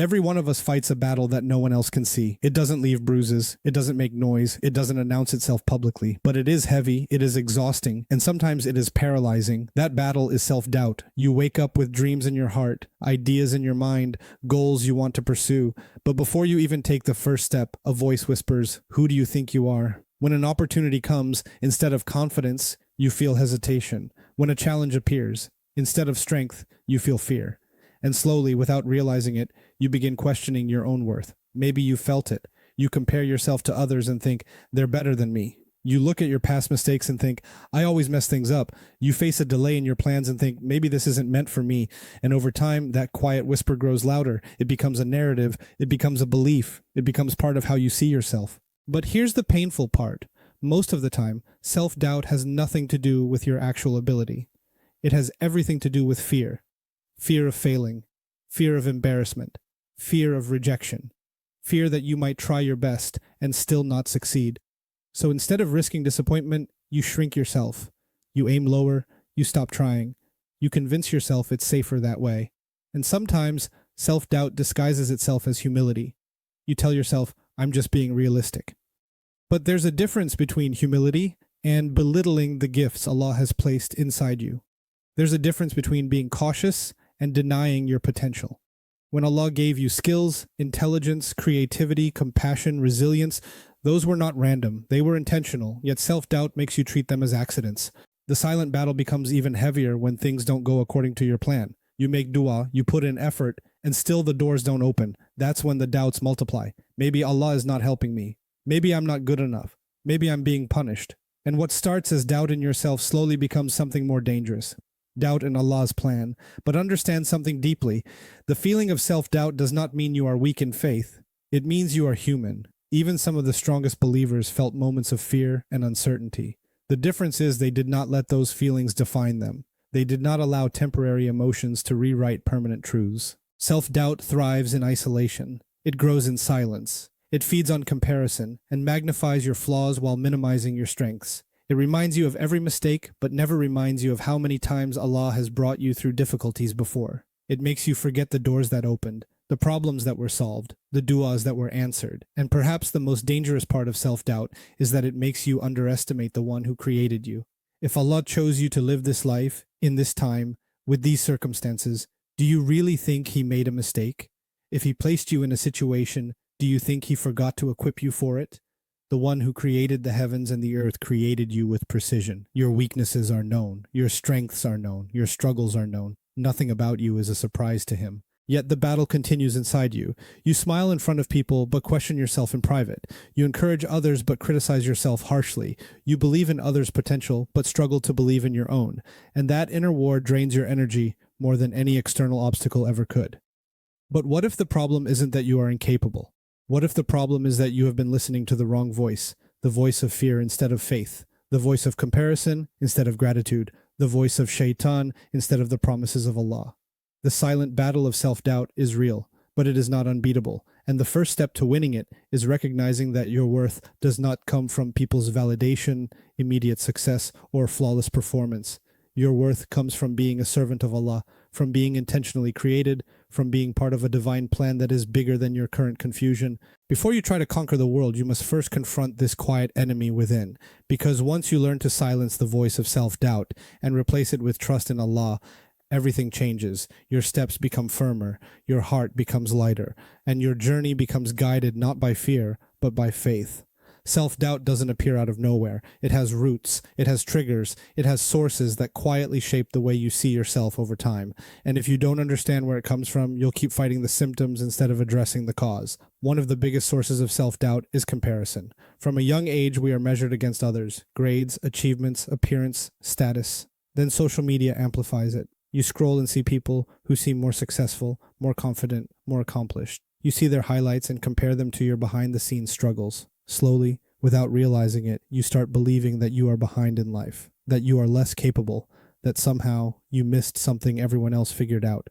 Every one of us fights a battle that no one else can see. It doesn't leave bruises, it doesn't make noise, it doesn't announce itself publicly, but it is heavy, it is exhausting, and sometimes it is paralyzing. That battle is self-doubt. You wake up with dreams in your heart, ideas in your mind, goals you want to pursue, but before you even take the first step, a voice whispers, "Who do you think you are?" When an opportunity comes, instead of confidence, you feel hesitation. When a challenge appears, instead of strength, you feel fear. And slowly, without realizing it, you begin questioning your own worth. Maybe you felt it. You compare yourself to others and think, they're better than me. You look at your past mistakes and think, I always mess things up. You face a delay in your plans and think, maybe this isn't meant for me. And over time, that quiet whisper grows louder. It becomes a narrative. It becomes a belief. It becomes part of how you see yourself. But here's the painful part. Most of the time, self-doubt has nothing to do with your actual ability. It has everything to do with fear. Fear of failing, fear of embarrassment, fear of rejection, fear that you might try your best and still not succeed. So instead of risking disappointment, you shrink yourself. You aim lower, you stop trying. You convince yourself it's safer that way. And sometimes self-doubt disguises itself as humility. You tell yourself, I'm just being realistic. But there's a difference between humility and belittling the gifts Allah has placed inside you. There's a difference between being cautious and denying your potential. When Allah gave you skills, intelligence, creativity, compassion, resilience, those were not random, they were intentional, yet self-doubt makes you treat them as accidents. The silent battle becomes even heavier when things don't go according to your plan. You make dua, you put in effort, and still the doors don't open. That's when the doubts multiply. Maybe Allah is not helping me. Maybe I'm not good enough. Maybe I'm being punished. And what starts as doubt in yourself slowly becomes something more dangerous. Doubt in Allah's plan. But understand something deeply. The feeling of self-doubt does not mean you are weak in faith. It means you are human. Even some of the strongest believers felt moments of fear and uncertainty. The difference is they did not let those feelings define them. They did not allow temporary emotions to rewrite permanent truths. Self-doubt thrives in isolation. It grows in silence. It feeds on comparison and magnifies your flaws while minimizing your strengths. It reminds you of every mistake, but never reminds you of how many times Allah has brought you through difficulties before. It makes you forget the doors that opened, the problems that were solved, the du'as that were answered. And perhaps the most dangerous part of self-doubt is that it makes you underestimate the one who created you. If Allah chose you to live this life, in this time, with these circumstances, do you really think He made a mistake? If He placed you in a situation, do you think He forgot to equip you for it? The one who created the heavens and the earth created you with precision. Your weaknesses are known. Your strengths are known. Your struggles are known. Nothing about you is a surprise to Him. Yet the battle continues inside you. You smile in front of people but question yourself in private. You encourage others but criticize yourself harshly. You believe in others' potential but struggle to believe in your own. And that inner war drains your energy more than any external obstacle ever could. But what if the problem isn't that you are incapable? What if the problem is that you have been listening to the wrong voice, the voice of fear instead of faith, the voice of comparison instead of gratitude, the voice of shaitan instead of the promises of Allah? The silent battle of self-doubt is real, but it is not unbeatable, and the first step to winning it is recognizing that your worth does not come from people's validation, immediate success, or flawless performance. Your worth comes from being a servant of Allah, from being intentionally created, from being part of a divine plan that is bigger than your current confusion. Before you try to conquer the world, you must first confront this quiet enemy within, because once you learn to silence the voice of self-doubt and replace it with trust in Allah, everything changes. Your steps become firmer, your heart becomes lighter, and your journey becomes guided not by fear, but by faith. Self-doubt doesn't appear out of nowhere. It has roots, it has triggers, it has sources that quietly shape the way you see yourself over time. And if you don't understand where it comes from, you'll keep fighting the symptoms instead of addressing the cause. One of the biggest sources of self-doubt is comparison. From a young age, we are measured against others: grades, achievements, appearance, status. Then social media amplifies it. You scroll and see people who seem more successful, more confident, more accomplished. You see their highlights and compare them to your behind-the-scenes struggles. Slowly, without realizing it, you start believing that you are behind in life, that you are less capable, that somehow you missed something everyone else figured out.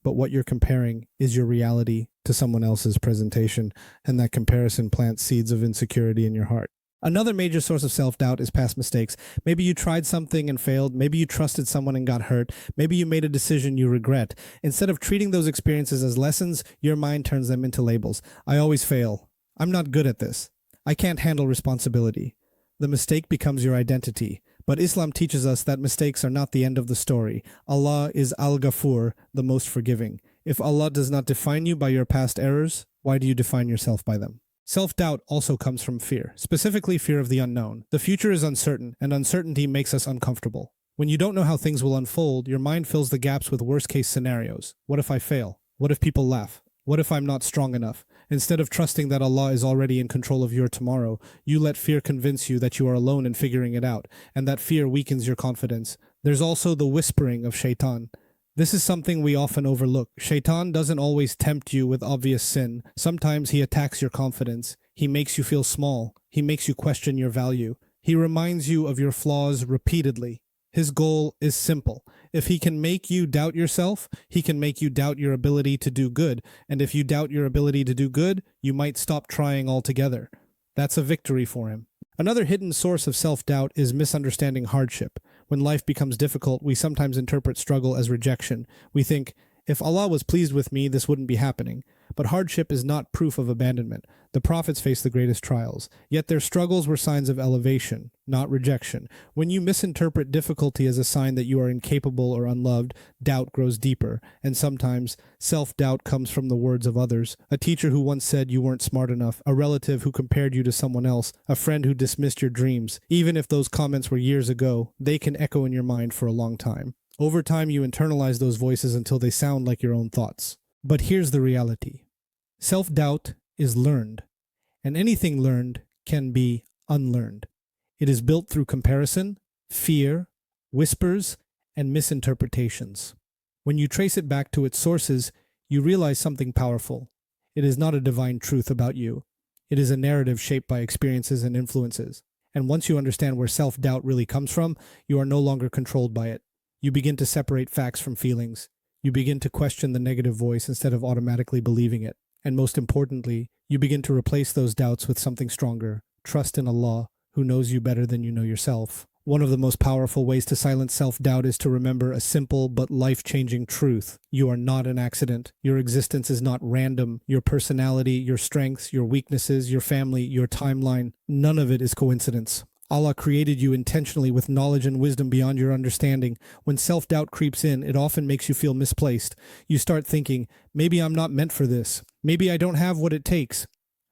But what you're comparing is your reality to someone else's presentation, and that comparison plants seeds of insecurity in your heart. Another major source of self-doubt is past mistakes. Maybe you tried something and failed. Maybe you trusted someone and got hurt. Maybe you made a decision you regret. Instead of treating those experiences as lessons, your mind turns them into labels. I always fail. I'm not good at this. I can't handle responsibility. The mistake becomes your identity. But Islam teaches us that mistakes are not the end of the story. Allah is Al-Ghafur, the most forgiving. If Allah does not define you by your past errors, why do you define yourself by them? Self-doubt also comes from fear, specifically fear of the unknown. The future is uncertain, and uncertainty makes us uncomfortable. When you don't know how things will unfold, your mind fills the gaps with worst-case scenarios. What if I fail? What if people laugh? What if I'm not strong enough? Instead of trusting that Allah is already in control of your tomorrow, you let fear convince you that you are alone in figuring it out, and that fear weakens your confidence. There's also the whispering of shaitan. This is something we often overlook. Shaitan doesn't always tempt you with obvious sin. Sometimes he attacks your confidence. He makes you feel small. He makes you question your value. He reminds you of your flaws repeatedly. His goal is simple. If he can make you doubt yourself, he can make you doubt your ability to do good. And if you doubt your ability to do good, you might stop trying altogether. That's a victory for him. Another hidden source of self-doubt is misunderstanding hardship. When life becomes difficult, we sometimes interpret struggle as rejection. We think, if Allah was pleased with me, this wouldn't be happening. But hardship is not proof of abandonment. The prophets faced the greatest trials, yet their struggles were signs of elevation, not rejection. When you misinterpret difficulty as a sign that you are incapable or unloved, doubt grows deeper, and sometimes self-doubt comes from the words of others. A teacher who once said you weren't smart enough, a relative who compared you to someone else, a friend who dismissed your dreams. Even if those comments were years ago, they can echo in your mind for a long time. Over time, you internalize those voices until they sound like your own thoughts. But here's the reality. Self-doubt is learned, and anything learned can be unlearned. It is built through comparison, fear, whispers, and misinterpretations. When you trace it back to its sources, you realize something powerful. It is not a divine truth about you. It is a narrative shaped by experiences and influences. And once you understand where self-doubt really comes from, you are no longer controlled by it. You begin to separate facts from feelings. You begin to question the negative voice instead of automatically believing it. And most importantly, you begin to replace those doubts with something stronger. Trust in Allah, who knows you better than you know yourself. One of the most powerful ways to silence self-doubt is to remember a simple but life-changing truth. You are not an accident. Your existence is not random. Your personality, your strengths, your weaknesses, your family, your timeline, none of it is coincidence. Allah created you intentionally with knowledge and wisdom beyond your understanding. When self-doubt creeps in, it often makes you feel misplaced. You start thinking, maybe I'm not meant for this. Maybe I don't have what it takes.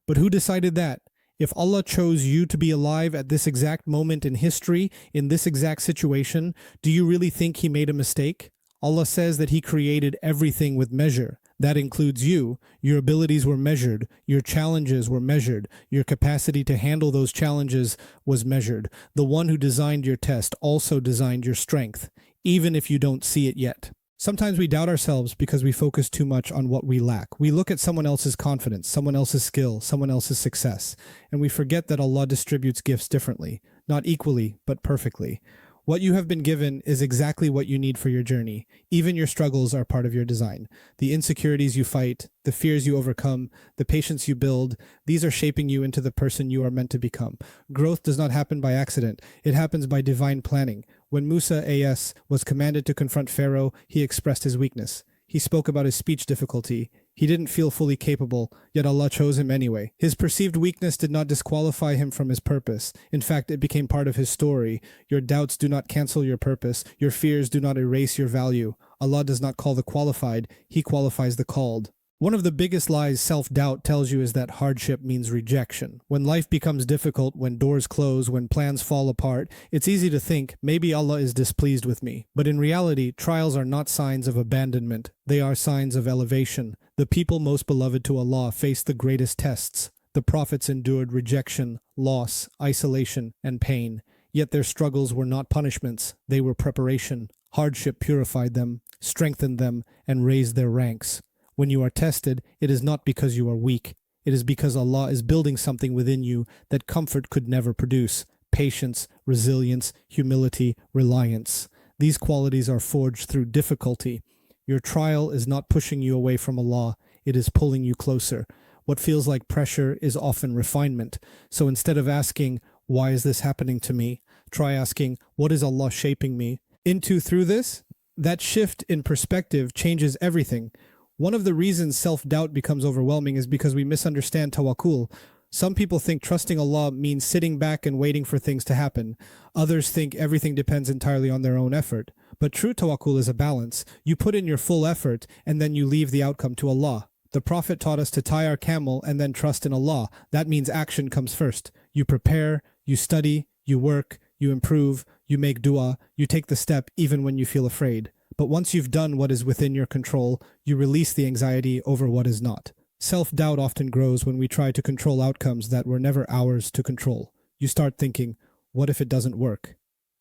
But who decided that? If Allah chose you to be alive at this exact moment in history, in this exact situation, do you really think He made a mistake? Allah says that He created everything with measure. That includes you. Your abilities were measured. Your challenges were measured. Your capacity to handle those challenges was measured. The one who designed your test also designed your strength, even if you don't see it yet. Sometimes we doubt ourselves because we focus too much on what we lack. We look at someone else's confidence, someone else's skill, someone else's success, and we forget that Allah distributes gifts differently, not equally, but perfectly. What you have been given is exactly what you need for your journey. Even your struggles are part of your design. The insecurities you fight, the fears you overcome, the patience you build, these are shaping you into the person you are meant to become. Growth does not happen by accident. It happens by divine planning. When Musa A.S. was commanded to confront Pharaoh, he expressed his weakness. He spoke about his speech difficulty. He didn't feel fully capable, yet Allah chose him anyway. His perceived weakness did not disqualify him from his purpose. In fact, it became part of his story. Your doubts do not cancel your purpose. Your fears do not erase your value. Allah does not call the qualified. He qualifies the called. One of the biggest lies self-doubt tells you is that hardship means rejection. When life becomes difficult, when doors close, when plans fall apart, it's easy to think, maybe Allah is displeased with me. But in reality, trials are not signs of abandonment. They are signs of elevation. The people most beloved to Allah faced the greatest tests. The prophets endured rejection, loss, isolation, and pain. Yet their struggles were not punishments. They were preparation. Hardship purified them, strengthened them, and raised their ranks. When you are tested, it is not because you are weak. It is because Allah is building something within you that comfort could never produce. Patience, resilience, humility, reliance. These qualities are forged through difficulty. Your trial is not pushing you away from Allah. It is pulling you closer. What feels like pressure is often refinement. So instead of asking, why is this happening to me? Try asking, what is Allah shaping me into through this? That shift in perspective changes everything. One of the reasons self-doubt becomes overwhelming is because we misunderstand tawakkul. Some people think trusting Allah means sitting back and waiting for things to happen. Others think everything depends entirely on their own effort. But true tawakkul is a balance. You put in your full effort and then you leave the outcome to Allah. The Prophet taught us to tie our camel and then trust in Allah. That means action comes first. You prepare, you study, you work, you improve, you make dua, you take the step even when you feel afraid. But once you've done what is within your control, you release the anxiety over what is not. Self-doubt often grows when we try to control outcomes that were never ours to control. You start thinking, what if it doesn't work?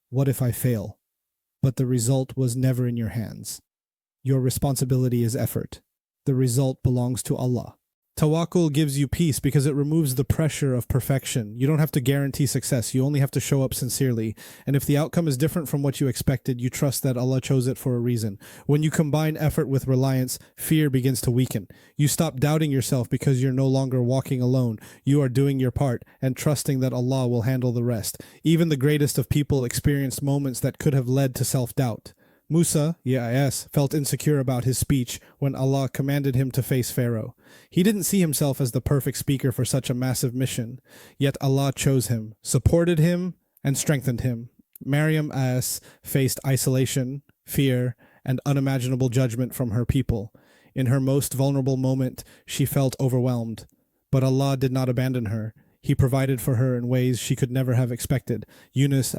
What if I fail? But the result was never in your hands. Your responsibility is effort. The result belongs to Allah. Tawakkul gives you peace because it removes the pressure of perfection. You don't have to guarantee success. You only have to show up sincerely. And if the outcome is different from what you expected, you trust that Allah chose it for a reason. When you combine effort with reliance, fear begins to weaken. You stop doubting yourself because you're no longer walking alone. You are doing your part and trusting that Allah will handle the rest. Even the greatest of people experienced moments that could have led to self-doubt. Musa, felt insecure about his speech when Allah commanded him to face Pharaoh. He didn't see himself as the perfect speaker for such a massive mission, yet Allah chose him, supported him, and strengthened him. Maryam faced isolation, fear, and unimaginable judgment from her people. In her most vulnerable moment, she felt overwhelmed. But Allah did not abandon her. He provided for her in ways she could never have expected. Yunus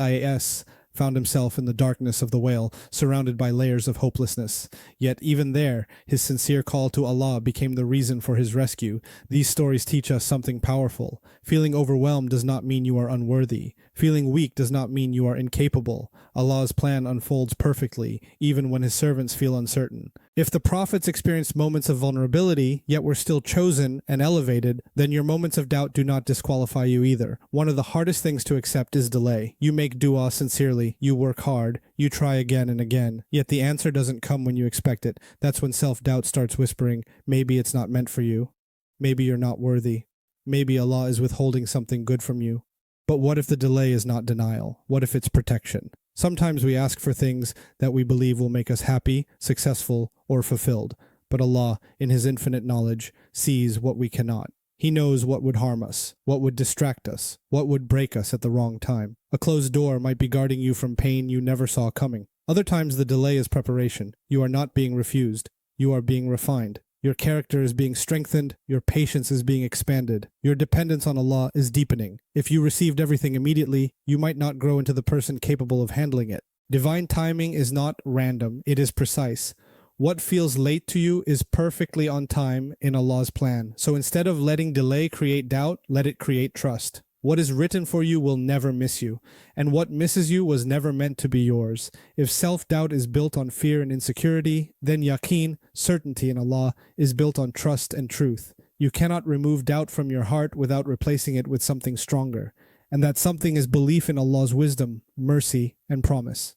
found himself in the darkness of the whale, surrounded by layers of hopelessness. Yet even there, his sincere call to Allah became the reason for his rescue. These stories teach us something powerful. Feeling overwhelmed does not mean you are unworthy. Feeling weak does not mean you are incapable. Allah's plan unfolds perfectly, even when his servants feel uncertain. If the prophets experienced moments of vulnerability, yet were still chosen and elevated, then your moments of doubt do not disqualify you either. One of the hardest things to accept is delay. You make dua sincerely, you work hard, you try again and again, yet the answer doesn't come when you expect it. That's when self-doubt starts whispering, maybe it's not meant for you. Maybe you're not worthy. Maybe Allah is withholding something good from you. But what if the delay is not denial? What if it's protection? Sometimes we ask for things that we believe will make us happy, successful, or fulfilled. But Allah, in His infinite knowledge, sees what we cannot. He knows what would harm us, what would distract us, what would break us at the wrong time. A closed door might be guarding you from pain you never saw coming. Other times the delay is preparation. You are not being refused. You are being refined. Your character is being strengthened, your patience is being expanded, your dependence on Allah is deepening. If you received everything immediately, you might not grow into the person capable of handling it. Divine timing is not random, it is precise. What feels late to you is perfectly on time in Allah's plan. So instead of letting delay create doubt, let it create trust. What is written for you will never miss you, and what misses you was never meant to be yours. If self-doubt is built on fear and insecurity, then yaqeen, certainty in Allah, is built on trust and truth. You cannot remove doubt from your heart without replacing it with something stronger, and that something is belief in Allah's wisdom, mercy, and promise.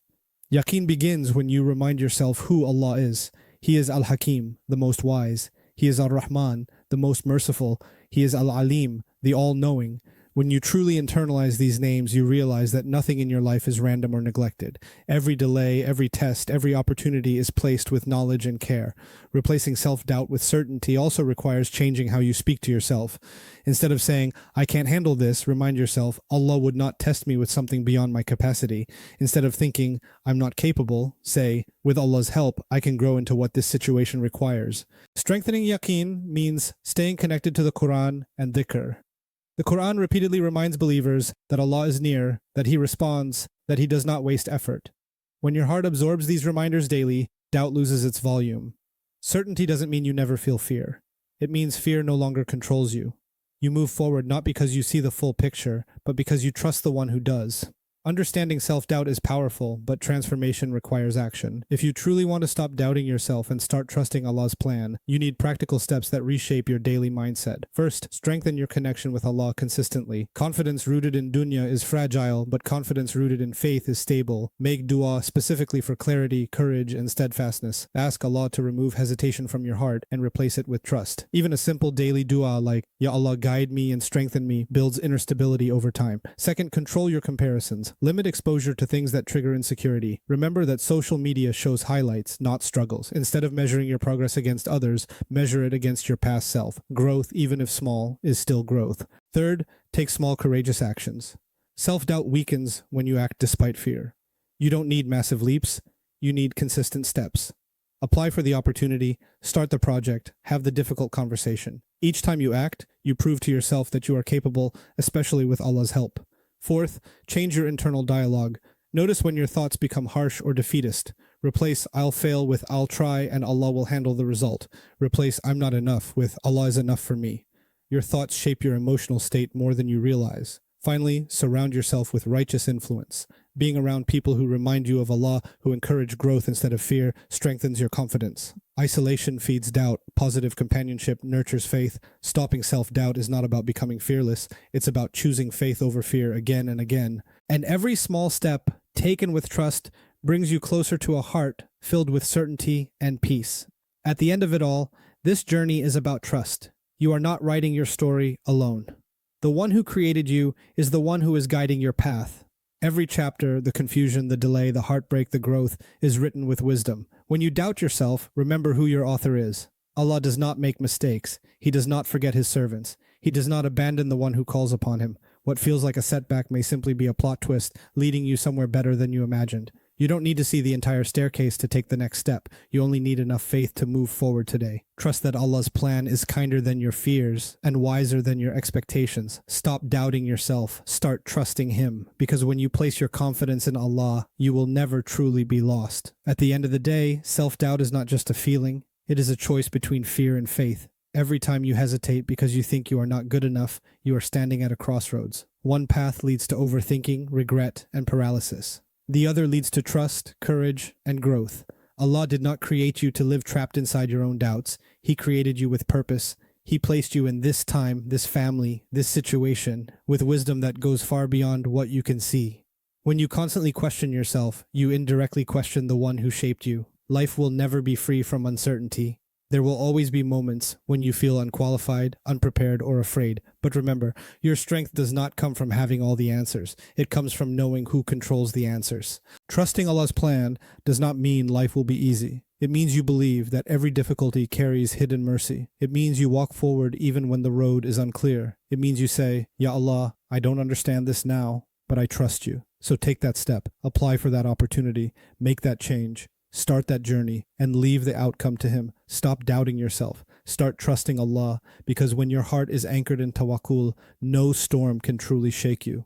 Yaqeen begins when you remind yourself who Allah is. He is Al-Hakim, the most wise. He is Ar-Rahman, the most merciful. He is Al-Alim, the all-knowing. When you truly internalize these names, you realize that nothing in your life is random or neglected. Every delay, every test, every opportunity is placed with knowledge and care. Replacing self-doubt with certainty also requires changing how you speak to yourself. Instead of saying, I can't handle this, remind yourself, Allah would not test me with something beyond my capacity. Instead of thinking, I'm not capable, say, with Allah's help, I can grow into what this situation requires. Strengthening yaqeen means staying connected to the Qur'an and dhikr. The Qur'an repeatedly reminds believers that Allah is near, that He responds, that He does not waste effort. When your heart absorbs these reminders daily, doubt loses its volume. Certainty doesn't mean you never feel fear. It means fear no longer controls you. You move forward not because you see the full picture, but because you trust the one who does. Understanding self-doubt is powerful, but transformation requires action. If you truly want to stop doubting yourself and start trusting Allah's plan, you need practical steps that reshape your daily mindset. First, strengthen your connection with Allah consistently. Confidence rooted in dunya is fragile, but confidence rooted in faith is stable. Make dua specifically for clarity, courage, and steadfastness. Ask Allah to remove hesitation from your heart and replace it with trust. Even a simple daily dua like, Ya Allah, guide me and strengthen me, builds inner stability over time. Second, control your comparisons. Limit exposure to things that trigger insecurity. Remember that social media shows highlights, not struggles. Instead of measuring your progress against others, measure it against your past self. Growth, even if small, is still growth. Third, take small courageous actions. Self-doubt weakens when you act despite fear. You don't need massive leaps, you need consistent steps. Apply for the opportunity, start the project, have the difficult conversation. Each time you act, you prove to yourself that you are capable, especially with Allah's help. Fourth, change your internal dialogue. Notice when your thoughts become harsh or defeatist. Replace I'll fail with I'll try and Allah will handle the result. Replace I'm not enough with Allah is enough for me. Your thoughts shape your emotional state more than you realize. Finally, surround yourself with righteous influence. Being around people who remind you of Allah, who encourage growth instead of fear, strengthens your confidence. Isolation feeds doubt. Positive companionship nurtures faith. Stopping self-doubt is not about becoming fearless. It's about choosing faith over fear again and again. And every small step, taken with trust, brings you closer to a heart filled with certainty and peace. At the end of it all, this journey is about trust. You are not writing your story alone. The one who created you is the one who is guiding your path. Every chapter, the confusion, the delay, the heartbreak, the growth, is written with wisdom. When you doubt yourself, remember who your author is. Allah does not make mistakes. He does not forget his servants. He does not abandon the one who calls upon him. What feels like a setback may simply be a plot twist, leading you somewhere better than you imagined. You don't need to see the entire staircase to take the next step. You only need enough faith to move forward today. Trust that Allah's plan is kinder than your fears and wiser than your expectations. Stop doubting yourself. Start trusting Him. Because when you place your confidence in Allah, you will never truly be lost. At the end of the day, self-doubt is not just a feeling. It is a choice between fear and faith. Every time you hesitate because you think you are not good enough, you are standing at a crossroads. One path leads to overthinking, regret, and paralysis. The other leads to trust, courage, and growth. Allah did not create you to live trapped inside your own doubts. He created you with purpose. He placed you in this time, this family, this situation, with wisdom that goes far beyond what you can see. When you constantly question yourself, you indirectly question the one who shaped you. Life will never be free from uncertainty. There will always be moments when you feel unqualified, unprepared, or afraid. But remember, your strength does not come from having all the answers. It comes from knowing who controls the answers. Trusting Allah's plan does not mean life will be easy. It means you believe that every difficulty carries hidden mercy. It means you walk forward even when the road is unclear. It means you say, Ya Allah, I don't understand this now, but I trust you. So take that step, apply for that opportunity, make that change. Start that journey and leave the outcome to Him. Stop doubting yourself. Start trusting Allah, because when your heart is anchored in tawakkul, no storm can truly shake you.